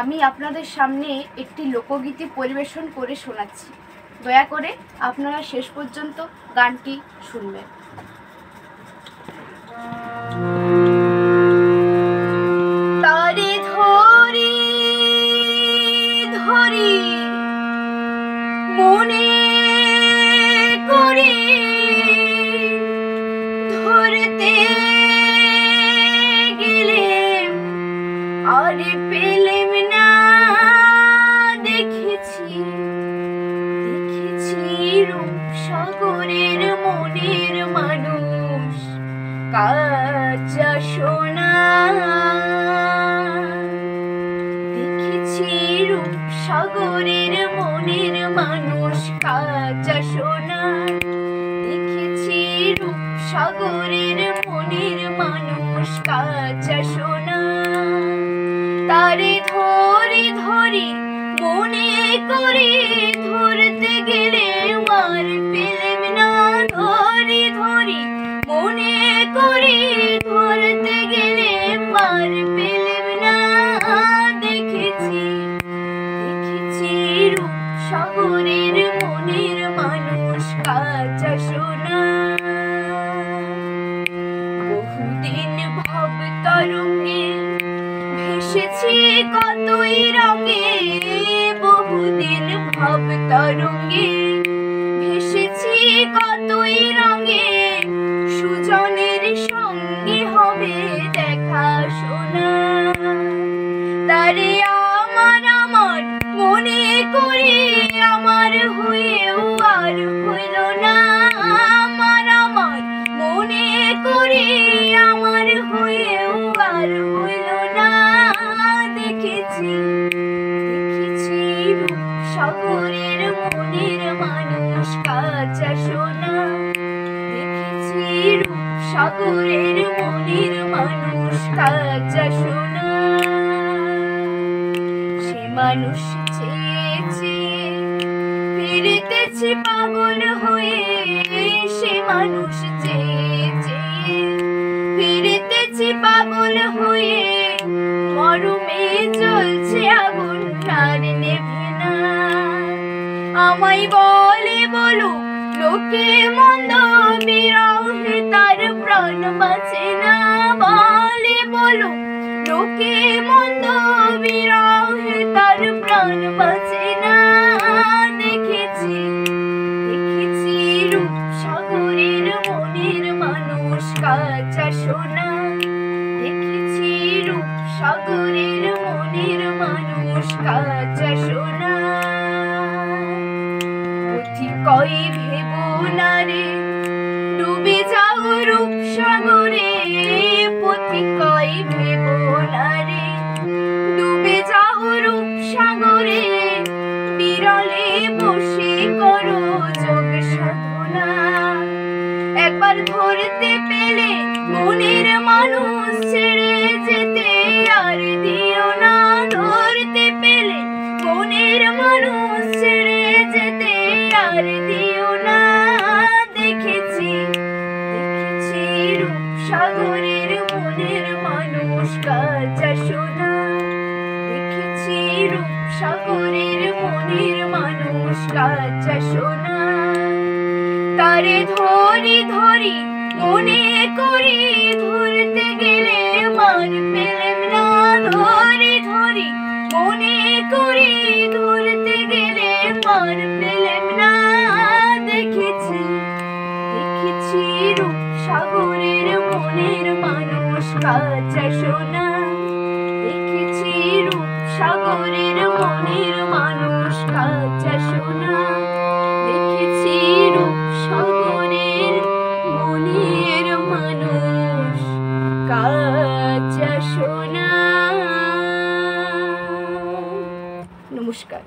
আমি আপনাদের সামনে একটি লোকগীতি পরিবেশন করে শোনাচ্ছি। দয়া করে আপনারা শেষ পর্যন্ত গানটি শুনবেন। তারে ধরি ধরি মনে করি ধরতে গেলে আর পেলেম না। দেখেছি রূপসাগরের মনের মানুষ কাঁচা সোনা। দেখেছি রূপসাগরের মনের মানুষ কাঁচা সোনা। দেখেছি রূপসাগরের মনের মানুষ কাঁচা সোনা। তারে ধরি ধরি মনে করি ধরতে গেলে আর পেলেম না। ধরি ধরি মনে করি ধরতে গেলে আর পেলেম না। দেখেছি রূপসাগরের মনের মানুষ কাঁচা সোনা। বহুদিন ভাব তরঙ্গে ভেসেছি কতই রঙে। বহুদিন ভাব তরঙ্গে ভেসেছি কতই রঙে। সুজনের সঙ্গে হবে দেখা শোনা। তারে আমার আমার মনে করি আমার হয়েও আর হইল না। আমার আমার মনে করি আমার হয়েও আর হইল না। দেখেছি রূপসাগরের মনের মানুষ কাঁচা সোনা। দেখেছি রূপসাগরের মনের মানুষ কাঁচা সোনা। সে মানুষ চেয়ে চেয়ে ফিরতেছি পাগল হয়ে। সে মানুষ চেয়ে চেয়ে ফিরতেছি পাগল হয়ে। মরমে জ্বলছে আগুন আর নেভে না। আমায় বলে বলুক লোকে মন্দ বিরহে তার প্রাণ বাঁচে না। বলে বলুক লোকে মন্দ বিরহে তার প্রাণ বাঁচে না। দেখেছি রূপসাগরের মনের মানুষ কাঁচা সোনা। দেখেছি রূপসাগরের মনের মানুষ কাঁচা সোনা। পথিকই ভেব না রে ডুবে যাও রূপসাগরে। পথিকই ভেব না রে ডুবে যাও রূপসাগরে। বিরলে বসে করো যোগ সাধনা। একবার ধরতে পেলে মনের মানুষ ছেড়ে যেতে আর দিও না। ধরতে পেলে মনের মানুষ ছেড়ে যেতে আর দিও না। দেখেছি রূপসাগরের মনের মানুষ কাঁচা সোনা। দেখেছি রূপসাগরের মনের মানুষ কাঁচা সোনা। তারে ধরি ধরি মনে করি ধরতে গেলে আর পেলেম না। ধরি ধরি মনে করি ধরতে গেলে আর পেলেম না। দেখেছি রূপসাগরের মনের মানুষ কাঁচা সোনা। দেখেছি রূপসাগরের মনের মানুষ কাঁচা সোনা। দেখেছি রূপসাগরের মনের মানুষ কাঁচা সোনা। নমস্কার।